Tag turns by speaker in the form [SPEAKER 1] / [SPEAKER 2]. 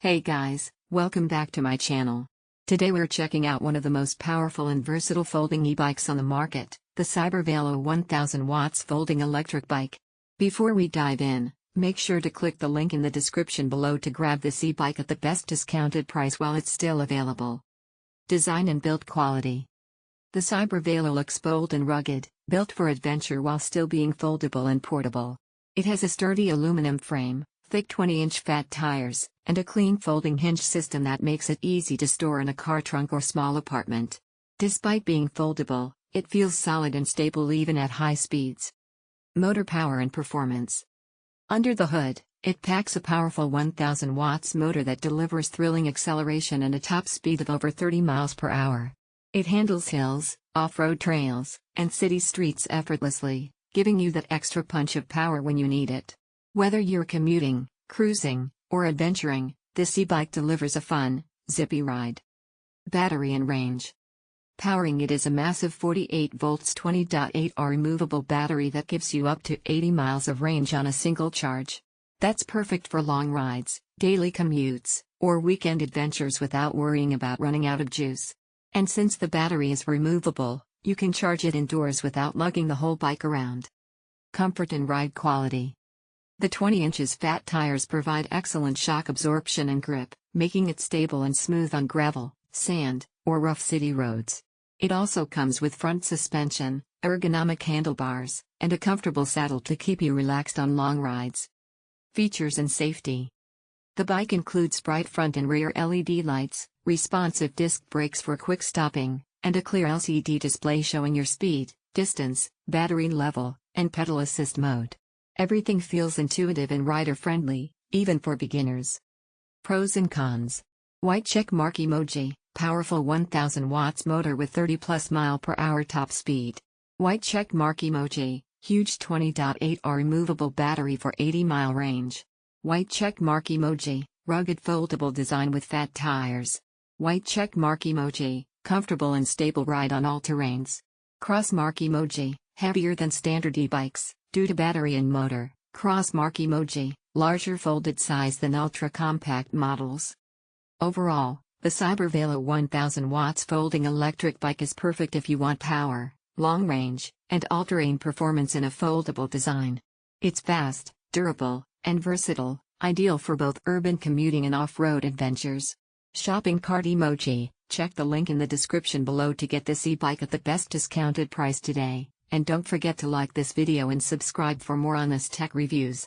[SPEAKER 1] Hey guys, welcome back to my channel. Today we're checking out one of the most powerful and versatile folding e-bikes on the market, the Cybervelo 1000W folding electric bike. Before we dive in, make sure to click the link in the description below to grab this e-bike at the best discounted price while it's still available. Design and build quality. The Cybervelo looks bold and rugged, built for adventure while still being foldable and portable. It has a sturdy aluminum frame, thick 20-inch fat tires, and a clean folding hinge system that makes it easy to store in a car trunk or small apartment. Despite being foldable, it feels solid and stable even at high speeds. Motor power and performance. Under the hood, it packs a powerful 1000 watts motor that delivers thrilling acceleration and a top speed of over 30 miles per hour. It handles hills, off-road trails, and city streets effortlessly, giving you that extra punch of power when you need it. Whether you're commuting, cruising, or adventuring, this e-bike delivers a fun, zippy ride. Battery and range. Powering it is a massive 48V 20.8Ah removable battery that gives you up to 80 miles of range on a single charge. That's perfect for long rides, daily commutes, or weekend adventures without worrying about running out of juice. And since the battery is removable, you can charge it indoors without lugging the whole bike around. Comfort and ride quality. The 20 inches fat tires provide excellent shock absorption and grip, making it stable and smooth on gravel, sand, or rough city roads. It also comes with front suspension, ergonomic handlebars, and a comfortable saddle to keep you relaxed on long rides. Features and safety. The bike includes bright front and rear LED lights, responsive disc brakes for quick stopping, and a clear LCD display showing your speed, distance, battery level, and pedal assist mode. Everything feels intuitive and rider-friendly, even for beginners. Pros and cons. White check mark emoji, powerful 1000 watts motor with 30+ mph top speed. White check mark emoji, huge 20.8Ah removable battery for 80-mile range. White check mark emoji, rugged foldable design with fat tires. White check mark emoji, comfortable and stable ride on all terrains. Cross mark emoji, heavier than standard e-bikes, due to battery and motor. Cross mark emoji, larger folded size than ultra-compact models. Overall, the Cybervelo 1000 watts folding electric bike is perfect if you want power, long range, and all-terrain performance in a foldable design. It's fast, durable, and versatile, ideal for both urban commuting and off-road adventures. Shopping cart emoji, check the link in the description below to get this e-bike at the best discounted price today. And don't forget to like this video and subscribe for more honest tech reviews.